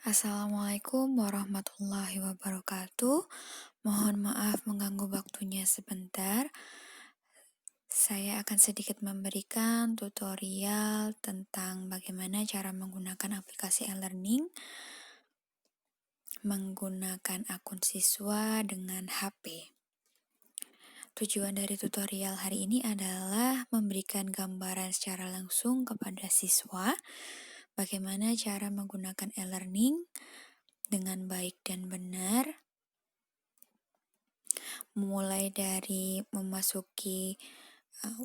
Assalamualaikum warahmatullahi wabarakatuh. Mohon maaf mengganggu waktunya sebentar. Saya akan sedikit memberikan tutorial tentang bagaimana cara menggunakan aplikasi e-learning, menggunakan akun siswa dengan HP. Tujuan dari tutorial hari ini adalah memberikan gambaran secara langsung kepada siswa bagaimana cara menggunakan e-learning dengan baik dan benar, mulai dari memasuki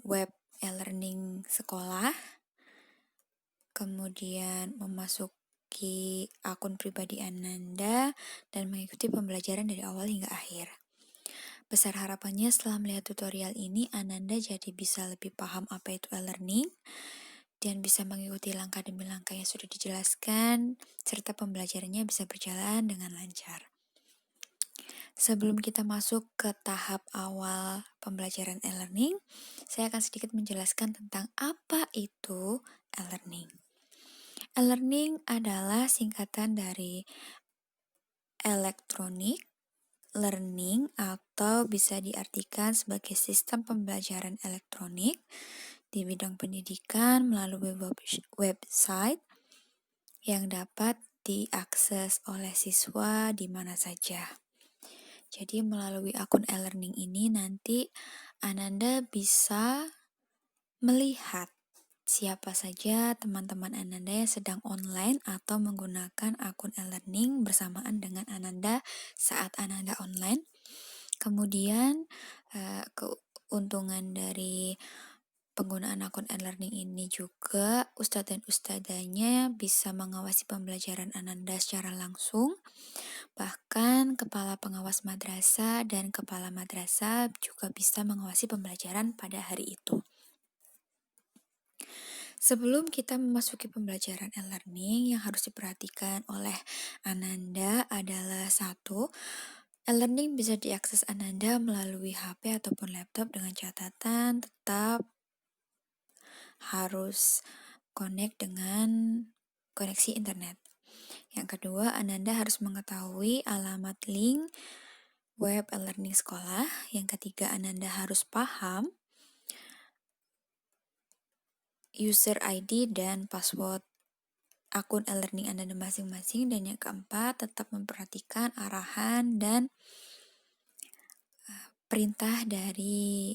web e-learning sekolah, kemudian memasuki akun pribadi Ananda, dan mengikuti pembelajaran dari awal hingga akhir. Besar harapannya setelah melihat tutorial ini, Ananda jadi bisa lebih paham apa itu e-learning, dan bisa mengikuti langkah demi langkah yang sudah dijelaskan, serta pembelajarannya bisa berjalan dengan lancar. Sebelum kita masuk ke tahap awal pembelajaran e-learning, saya akan sedikit menjelaskan tentang apa itu e-learning. E-learning adalah singkatan dari electronic learning atau bisa diartikan sebagai sistem pembelajaran elektronik di bidang pendidikan melalui website yang dapat diakses oleh siswa di mana saja. Jadi melalui akun e-learning ini nanti Ananda bisa melihat siapa saja teman-teman Ananda yang sedang online atau menggunakan akun e-learning bersamaan dengan Ananda saat Ananda online. Kemudian keuntungan dari penggunaan akun e-learning ini juga ustadz dan ustadzanya bisa mengawasi pembelajaran Ananda secara langsung. Bahkan kepala pengawas madrasah dan kepala madrasah juga bisa mengawasi pembelajaran pada hari itu. Sebelum kita memasuki pembelajaran e-learning, yang harus diperhatikan oleh Ananda adalah satu, e-learning bisa diakses Ananda melalui HP ataupun laptop dengan catatan tetap harus connect dengan koneksi internet. Yang kedua, Ananda harus mengetahui alamat link web e-learning sekolah. Yang ketiga, Ananda harus paham user ID dan password akun e-learning Ananda masing-masing. Dan yang keempat, tetap memperhatikan arahan dan perintah dari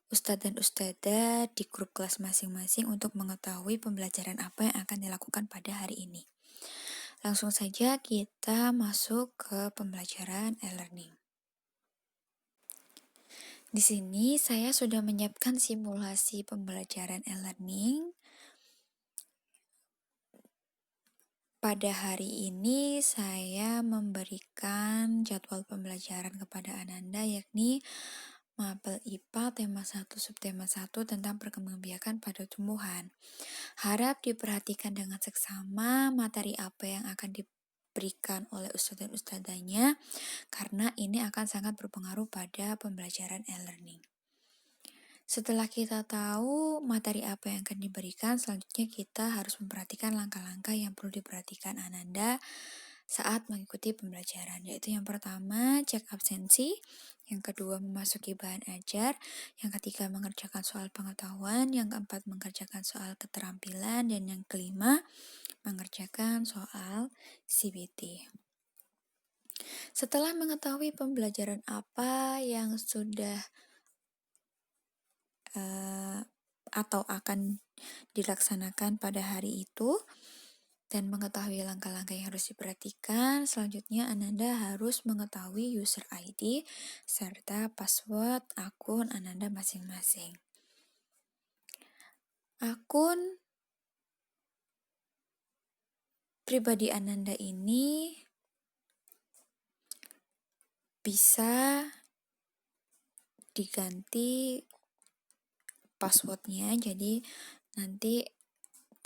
ustadz dan ustadzah di grup kelas masing-masing untuk mengetahui pembelajaran apa yang akan dilakukan pada hari ini. Langsung saja kita masuk ke pembelajaran e-learning. Di sini saya sudah menyiapkan simulasi pembelajaran e-learning. Pada hari ini saya memberikan jadwal pembelajaran kepada Ananda, yakni Mapel IPA tema 1 subtema 1 tentang perkembangbiakan pada tumbuhan. Harap diperhatikan dengan seksama materi apa yang akan diberikan oleh ustadz dan ustadzanya, karena ini akan sangat berpengaruh pada pembelajaran e-learning. Setelah kita tahu materi apa yang akan diberikan, selanjutnya kita harus memperhatikan langkah-langkah yang perlu diperhatikan Ananda saat mengikuti pembelajaran, yaitu yang pertama, cek absensi, yang kedua, memasuki bahan ajar, yang ketiga, mengerjakan soal pengetahuan, yang keempat, mengerjakan soal keterampilan, dan yang kelima, mengerjakan soal CBT. Setelah mengetahui pembelajaran apa yang sudah atau akan dilaksanakan pada hari itu, dan mengetahui langkah-langkah yang harus diperhatikan, selanjutnya Ananda harus mengetahui user ID serta password akun Ananda masing-masing. Akun pribadi Ananda ini bisa diganti passwordnya, jadi nanti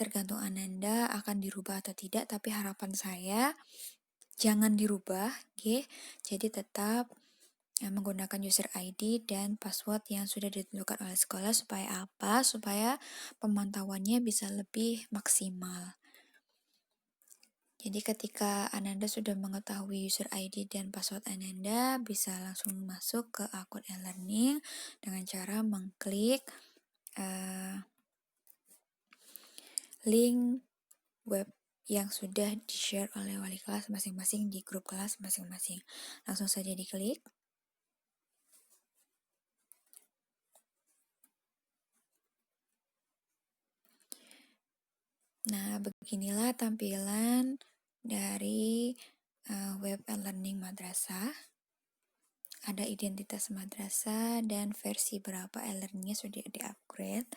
tergantung Ananda akan dirubah atau tidak, tapi harapan saya jangan dirubah, okay? Jadi tetap menggunakan user ID dan password yang sudah ditentukan oleh sekolah. Supaya apa? Supaya pemantauannya bisa lebih maksimal. Jadi ketika Ananda sudah mengetahui user ID dan password Ananda, bisa langsung masuk ke akun e-learning dengan cara mengklik link web yang sudah di-share oleh wali kelas masing-masing di grup kelas masing-masing. Langsung saja diklik. Nah, beginilah tampilan dari web e-learning madrasah. Ada identitas madrasah dan versi berapa e-learningnya sudah di-upgrade.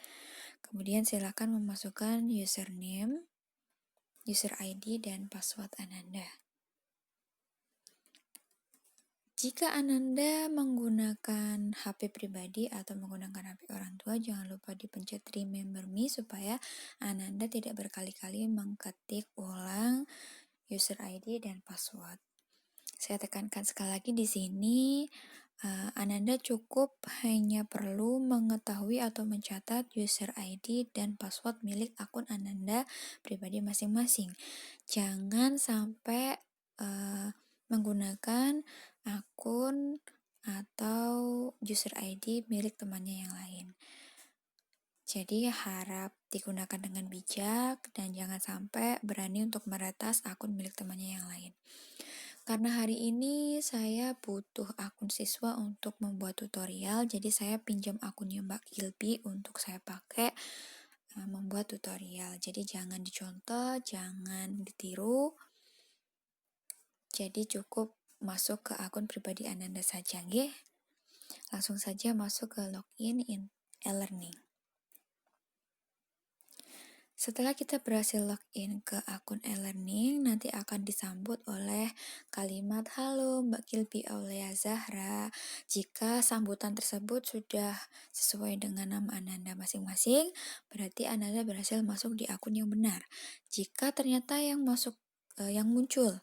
Kemudian silakan memasukkan username, user ID, dan password Ananda. Jika Ananda menggunakan HP pribadi atau menggunakan HP orang tua, jangan lupa dipencet Remember Me supaya Ananda tidak berkali-kali mengetik ulang user ID dan password. Saya tekankan sekali lagi di sini, Ananda cukup hanya perlu mengetahui atau mencatat user ID dan password milik akun Ananda pribadi masing-masing. Jangan sampai menggunakan akun atau user ID milik temannya yang lain. Jadi harap digunakan dengan bijak dan jangan sampai berani untuk meretas akun milik temannya yang lain. Karena hari ini saya butuh akun siswa untuk membuat tutorial, jadi saya pinjam akunnya Mbak Gilby untuk saya pakai membuat tutorial. Jadi jangan dicontoh, jangan ditiru. Jadi cukup masuk ke akun pribadi Ananda saja, nggih. Langsung saja masuk ke login in e-learning. Setelah kita berhasil login ke akun e-learning, nanti akan disambut oleh kalimat "Halo Mbak Gilby Aulia Zahra". Jika sambutan tersebut sudah sesuai dengan nama Ananda masing-masing, berarti Ananda berhasil masuk di akun yang benar. Jika ternyata yang muncul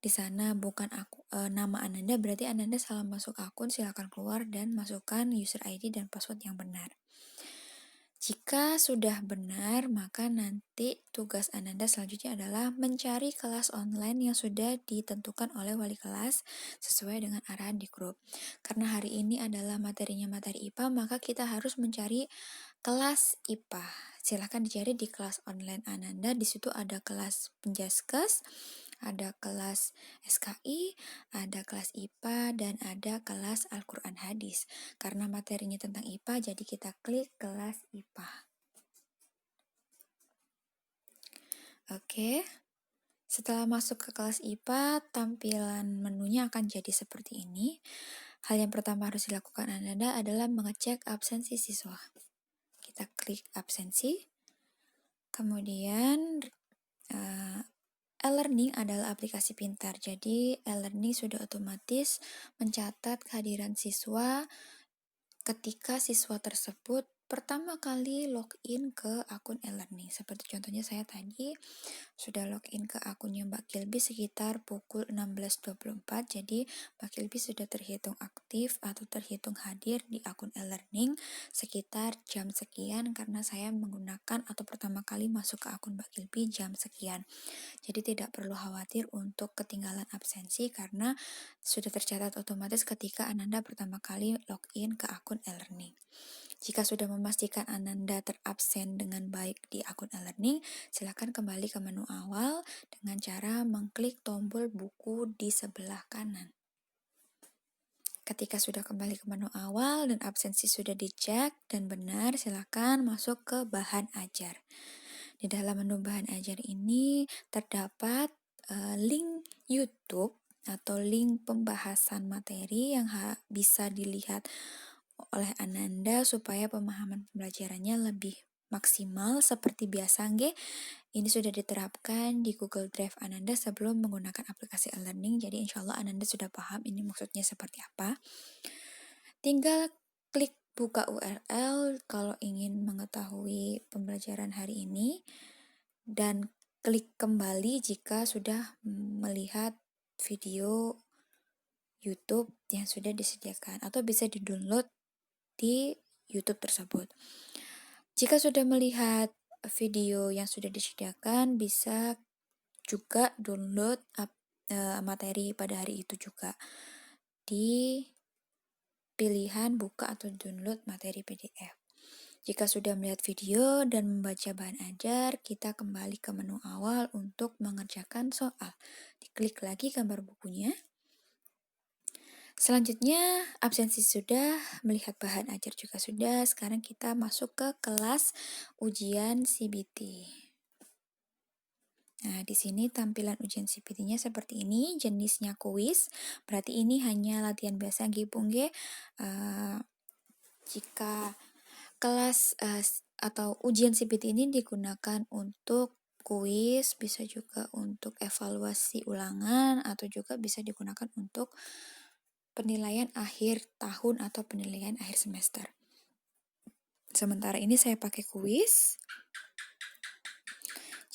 di sana bukan nama Ananda, berarti Ananda salah masuk akun, silakan keluar dan masukkan user ID dan password yang benar. Jika sudah benar, maka nanti tugas Ananda selanjutnya adalah mencari kelas online yang sudah ditentukan oleh wali kelas sesuai dengan arahan di grup. Karena hari ini adalah materinya materi IPA, maka kita harus mencari kelas IPA. Silahkan dicari di kelas online Ananda, di situ ada kelas Penjaskes, ada kelas SKI, ada kelas IPA, dan ada kelas Al-Quran Hadis. Karena materinya tentang IPA, jadi kita klik kelas IPA. Oke, setelah masuk ke kelas IPA, tampilan menunya akan jadi seperti ini. Hal yang pertama harus dilakukan Ananda adalah mengecek absensi siswa. Kita klik absensi, kemudian e-learning adalah aplikasi pintar, jadi e-learning sudah otomatis mencatat kehadiran siswa ketika siswa tersebut pertama kali login ke akun e-learning. Seperti contohnya saya tadi sudah login ke akunnya Mbak Gilby sekitar pukul 16.24, jadi Mbak Gilby sudah terhitung aktif atau terhitung hadir di akun e-learning sekitar jam sekian karena saya menggunakan atau pertama kali masuk ke akun Mbak Gilby jam sekian. Jadi tidak perlu khawatir untuk ketinggalan absensi karena sudah tercatat otomatis ketika Ananda pertama kali login ke akun e-learning. Jika sudah memastikan Ananda terabsen dengan baik di akun e-learning, silakan kembali ke menu awal dengan cara mengklik tombol buku di sebelah kanan. Ketika sudah kembali ke menu awal dan absensi sudah dicek dan benar, silakan masuk ke bahan ajar. Di dalam menu bahan ajar ini terdapat link YouTube atau link pembahasan materi yang bisa dilihat oleh Ananda supaya pemahaman pembelajarannya lebih maksimal seperti biasa, nggih. Ini sudah diterapkan di Google Drive Ananda sebelum menggunakan aplikasi e-learning, jadi insya Allah Ananda sudah paham ini maksudnya seperti apa. Tinggal klik buka URL kalau ingin mengetahui pembelajaran hari ini dan klik kembali jika sudah melihat video YouTube yang sudah disediakan atau bisa di-download di YouTube tersebut. Jika sudah melihat video yang sudah disediakan, bisa juga download materi pada hari itu juga di pilihan buka atau download materi PDF. Jika sudah melihat video dan membaca bahan ajar, kita kembali ke menu awal untuk mengerjakan soal. Diklik lagi gambar bukunya. Selanjutnya, absensi sudah, melihat bahan ajar juga sudah. Sekarang kita masuk ke kelas ujian CBT. Nah, di sini tampilan ujian CBT-nya seperti ini, jenisnya kuis. Berarti ini hanya latihan biasa Gipung G. Jika kelas atau ujian CBT ini digunakan untuk kuis, bisa juga untuk evaluasi ulangan, atau juga bisa digunakan untuk penilaian akhir tahun atau penilaian akhir semester. Sementara ini saya pakai kuis.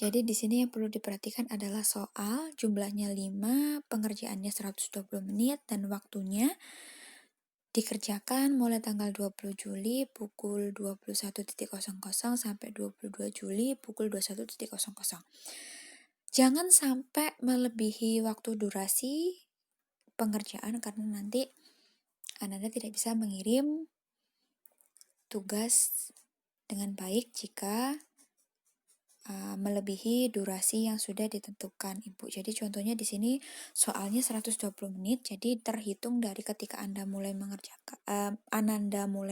Jadi di sini yang perlu diperhatikan adalah soal, jumlahnya 5, pengerjaannya 120 menit, dan waktunya dikerjakan mulai tanggal 20 Juli pukul 21.00 sampai 22 Juli pukul 21.00. Jangan sampai melebihi waktu durasi pengerjaan karena nanti Anda tidak bisa mengirim tugas dengan baik jika melebihi durasi yang sudah ditentukan Ibu. Jadi contohnya di sini soalnya 120 menit, jadi terhitung dari ketika Ananda mulai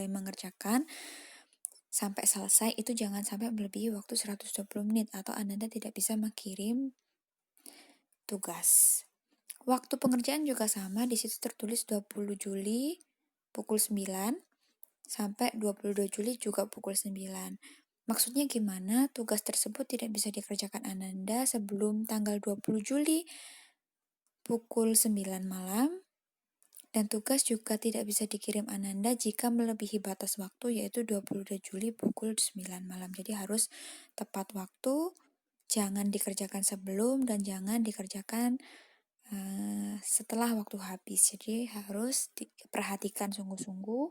mengerjakan sampai selesai itu jangan sampai melebihi waktu 120 menit atau Ananda tidak bisa mengirim tugas. Waktu pengerjaan juga sama, di situ tertulis 20 Juli pukul 9 sampai 22 Juli juga pukul 9. Maksudnya gimana? Tugas tersebut tidak bisa dikerjakan Ananda sebelum tanggal 20 Juli pukul 9 malam, dan tugas juga tidak bisa dikirim Ananda jika melebihi batas waktu yaitu 22 Juli pukul 9 malam. Jadi harus tepat waktu, jangan dikerjakan sebelum dan jangan dikerjakan setelah waktu habis. Jadi harus diperhatikan sungguh-sungguh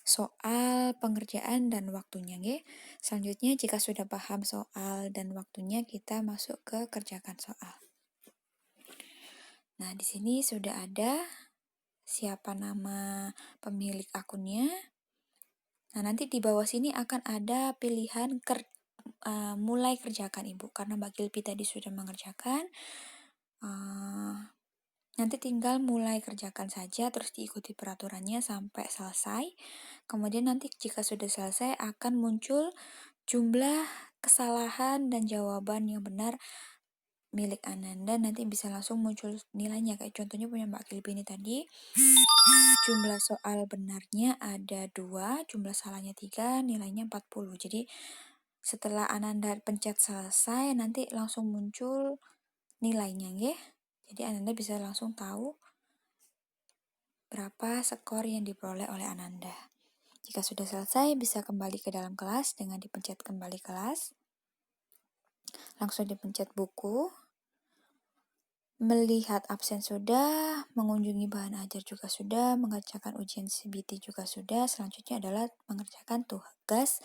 soal pengerjaan dan waktunya, nggih. Selanjutnya jika sudah paham soal dan waktunya, kita masuk ke kerjakan soal. Nah, di sini sudah ada siapa nama pemilik akunnya. Nah, nanti di bawah sini akan ada pilihan mulai kerjakan Ibu, karena Mbak Gilpi tadi sudah mengerjakan. Nanti tinggal mulai kerjakan saja, terus diikuti peraturannya sampai selesai. Kemudian nanti jika sudah selesai akan muncul jumlah kesalahan dan jawaban yang benar milik Ananda. Nanti bisa langsung muncul nilainya, kayak contohnya punya Mbak Gilpi ini tadi. Jumlah soal benarnya ada 2, jumlah salahnya 3, nilainya 40. Jadi setelah Ananda pencet selesai, nanti langsung muncul nilainya, nggih. Jadi Ananda bisa langsung tahu berapa skor yang diperoleh oleh Ananda. Jika sudah selesai, bisa kembali ke dalam kelas dengan dipencet kembali kelas. Langsung dipencet buku. Melihat absen sudah, mengunjungi bahan ajar juga sudah, mengerjakan ujian CBT juga sudah. Selanjutnya adalah mengerjakan tugas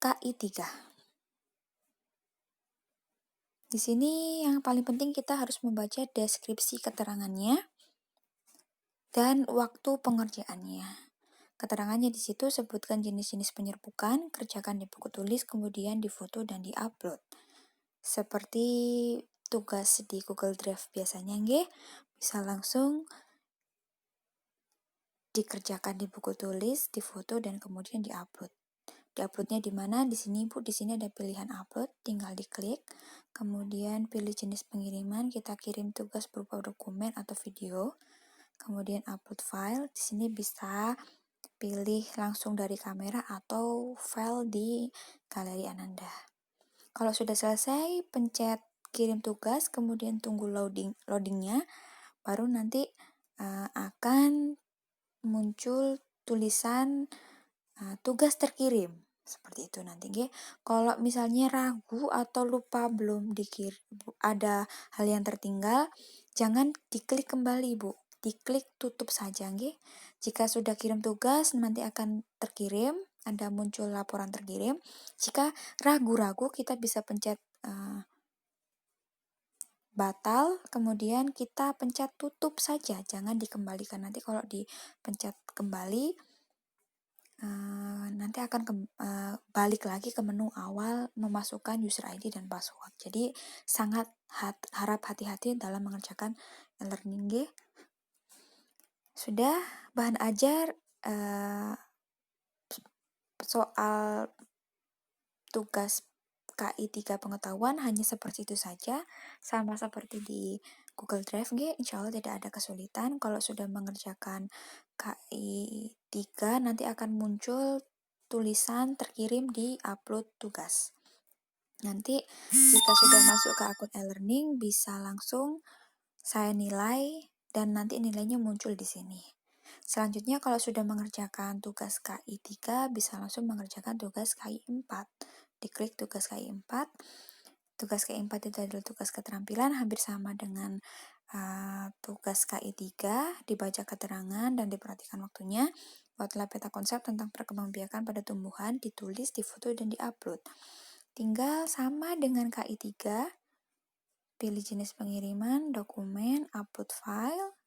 KI 3. Di sini yang paling penting kita harus membaca deskripsi keterangannya dan waktu pengerjaannya. Keterangannya di situ sebutkan jenis-jenis penyerbukan, kerjakan di buku tulis, kemudian difoto dan diupload. Seperti tugas di Google Drive biasanya, nggih, bisa langsung dikerjakan di buku tulis, difoto dan kemudian diupload. Diuploadnya di mana? Di sini Bu, di sini ada pilihan upload, tinggal diklik. Kemudian pilih jenis pengiriman, kita kirim tugas berupa dokumen atau video. Kemudian upload file, di sini bisa pilih langsung dari kamera atau file di galeri Ananda. Kalau sudah selesai, pencet kirim tugas, kemudian tunggu loadingnya, baru nanti akan muncul tulisan tugas terkirim. Seperti itu nanti, nggih. Kalau misalnya ragu atau lupa belum ada hal yang tertinggal, jangan diklik kembali, Bu. Diklik tutup saja, nggih. Jika sudah kirim tugas, nanti akan terkirim, ada muncul laporan terkirim. Jika ragu-ragu, kita bisa pencet batal, kemudian kita pencet tutup saja, jangan dikembalikan. Nanti kalau dipencet kembali, nanti akan balik lagi ke menu awal memasukkan user ID dan password. Jadi sangat harap hati-hati dalam mengerjakan e-learning nggih. Sudah bahan ajar soal tugas KI 3 pengetahuan hanya seperti itu saja, sama seperti di Google Drive insya Allah tidak ada kesulitan. Kalau sudah mengerjakan KI 3 nanti akan muncul tulisan terkirim di upload tugas. Nanti jika sudah masuk ke akun e-learning bisa langsung saya nilai dan nanti nilainya muncul di sini. Selanjutnya kalau sudah mengerjakan tugas KI 3 bisa langsung mengerjakan tugas KI 4. Diklik tugas KI 4. Tugas KI 4 itu adalah tugas keterampilan hampir sama dengan tugas KI 3, dibaca keterangan dan diperhatikan waktunya. Buatlah peta konsep tentang perkembangbiakan pada tumbuhan, ditulis, difoto, dan diupload. Tinggal sama dengan KI 3, pilih jenis pengiriman, dokumen, upload file,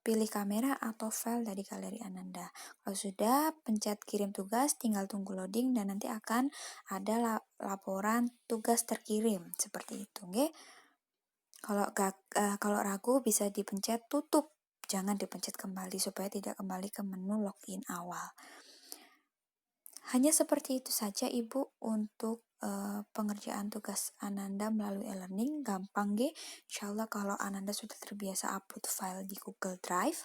pilih kamera atau file dari galeri Ananda. Kalau sudah, pencet kirim tugas, tinggal tunggu loading dan nanti akan ada laporan tugas terkirim seperti itu, nggih. Kalau ragu bisa dipencet tutup, jangan dipencet kembali supaya tidak kembali ke menu login awal. Hanya seperti itu saja Ibu untuk pengerjaan tugas Ananda melalui e-learning. Gampang insya Allah kalau Ananda sudah terbiasa upload file di Google Drive,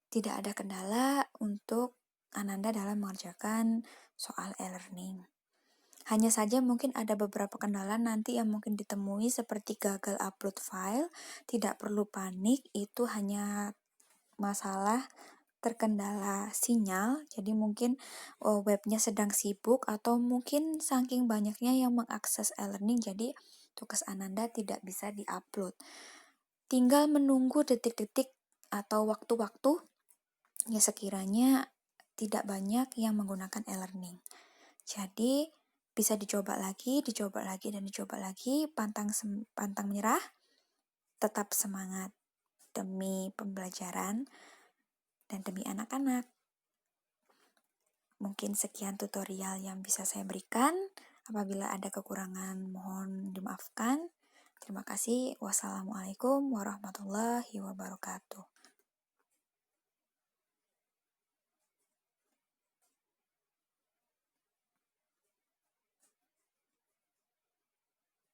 tidak ada kendala untuk Ananda dalam mengerjakan soal e-learning. Hanya saja mungkin ada beberapa kendala nanti yang mungkin ditemui seperti gagal upload file. Tidak perlu panik, itu hanya masalah terkendala sinyal, jadi mungkin webnya sedang sibuk atau mungkin saking banyaknya yang mengakses e-learning jadi tugas Ananda tidak bisa diupload. Tinggal menunggu detik-detik atau waktu-waktu ya sekiranya tidak banyak yang menggunakan e-learning. Jadi bisa dicoba lagi, dan dicoba lagi, pantang menyerah, tetap semangat demi pembelajaran dan demi anak-anak. Mungkin sekian tutorial yang bisa saya berikan. Apabila ada kekurangan mohon dimaafkan. Terima kasih. Wassalamualaikum warahmatullahi wabarakatuh.